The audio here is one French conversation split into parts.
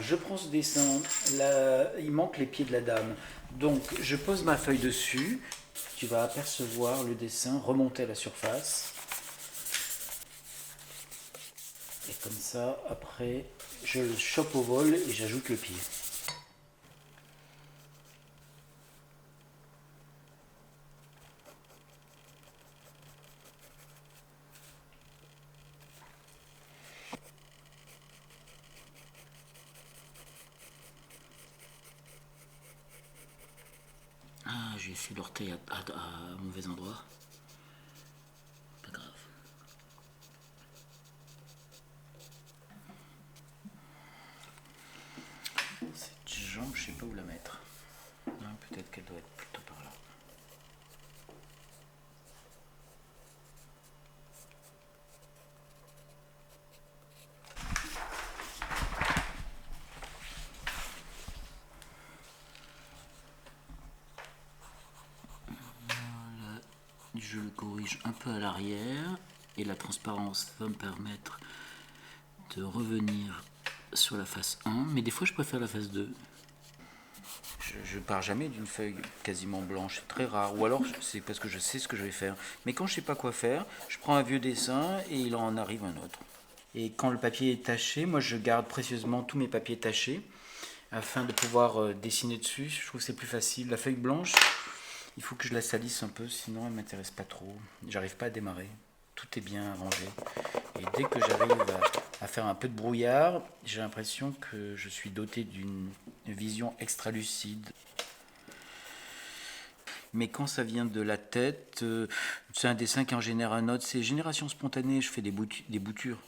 je prends ce dessin, là, il manque les pieds de la dame. Donc, je pose ma feuille dessus. Tu vas apercevoir le dessin remonter à la surface. Et comme ça, après, je le chope au vol et j'ajoute le pied. Ah, j'ai essayé l'orteil à mauvais endroit. Pas grave. Cette jambe, je sais pas où la mettre. Peut-être qu'elle doit être plutôt par là. Voilà. Je le corrige un peu à l'arrière et la transparence va me permettre de revenir sur la face 1, mais des fois je préfère la face 2. Je pars jamais d'une feuille quasiment blanche, c'est très rare, ou alors c'est parce que je sais ce que je vais faire. Mais quand je sais pas quoi faire, je prends un vieux dessin et il en arrive un autre. Et quand le papier est taché, moi je garde précieusement tous mes papiers tachés afin de pouvoir dessiner dessus. Je trouve que c'est plus facile. La feuille blanche, il faut que je la salisse un peu, sinon elle ne m'intéresse pas trop. J'arrive pas à démarrer. Tout est bien arrangé. Et dès que j'arrive à faire un peu de brouillard, j'ai l'impression que je suis doté d'une vision extra lucide. Mais quand ça vient de la tête, c'est un dessin qui en génère un autre. C'est génération spontanée, je fais des boutures.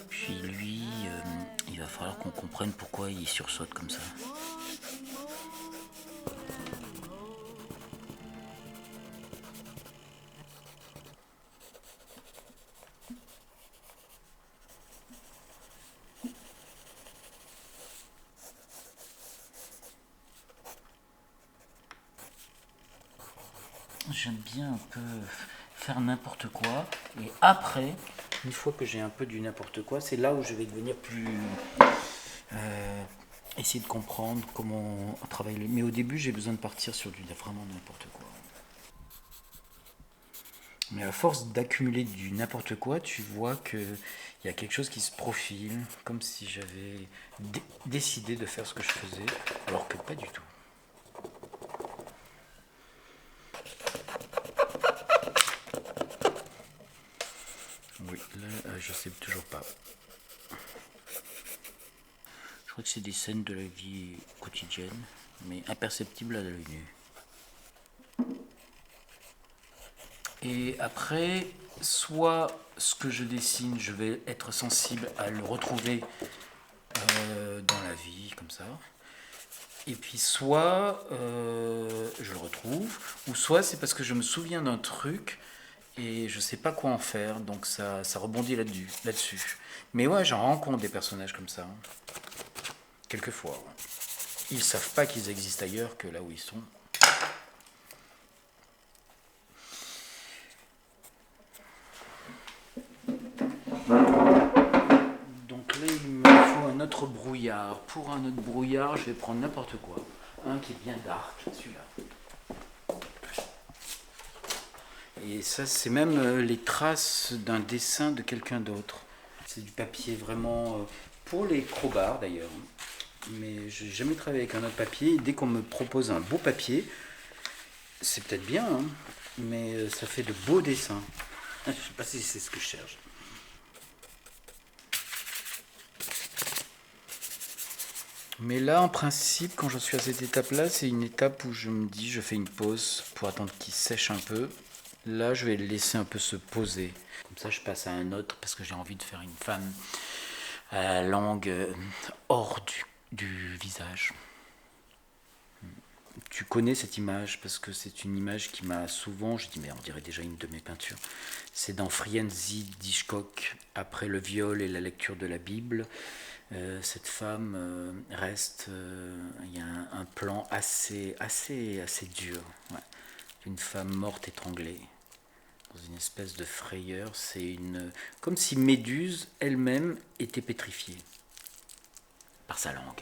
Puis lui, il va falloir qu'on comprenne pourquoi il sursaute comme ça. J'aime bien un peu faire n'importe quoi. Et après, une fois que j'ai un peu du n'importe quoi, c'est là où je vais devenir plus... essayer de comprendre comment travailler. Mais au début, j'ai besoin de partir sur du vraiment n'importe quoi. Mais à force d'accumuler du n'importe quoi, tu vois qu'il y a quelque chose qui se profile, comme si j'avais décidé de faire ce que je faisais, alors que pas du tout. Oui, là, je sais toujours pas. Je crois que c'est des scènes de la vie quotidienne, mais imperceptibles à l'œil nu. Et après, soit ce que je dessine, je vais être sensible à le retrouver dans la vie, comme ça. Et puis soit je le retrouve, ou soit c'est parce que je me souviens d'un truc et je sais pas quoi en faire, donc ça rebondit là-dessus. Mais ouais, j'en rencontre des personnages comme ça, quelquefois. Ouais. Ils savent pas qu'ils existent ailleurs que là où ils sont. Donc là, il me faut un autre brouillard. Pour un autre brouillard, je vais prendre n'importe quoi. Un qui est bien dark, celui-là. Et ça, c'est même les traces d'un dessin de quelqu'un d'autre. C'est du papier vraiment pour les crobards d'ailleurs. Mais je n'ai jamais travaillé avec un autre papier. Dès qu'on me propose un beau papier, c'est peut-être bien, hein, mais ça fait de beaux dessins. Je ne sais pas si c'est ce que je cherche. Mais là, en principe, quand je suis à cette étape-là, c'est une étape où je me dis, je fais une pause pour attendre qu'il sèche un peu. Là, je vais le laisser un peu se poser. Comme ça, je passe à un autre parce que j'ai envie de faire une femme à la langue hors du visage. Tu connais cette image parce que c'est une image qui m'a souvent, je dis mais on dirait déjà une de mes peintures. C'est dans Friendsee d'Hitchcock, après le viol et la lecture de la Bible. Cette femme reste, il y a un plan assez dur, ouais. Une femme morte étranglée dans une espèce de frayeur. C'est comme si Méduse elle-même était pétrifiée par sa langue.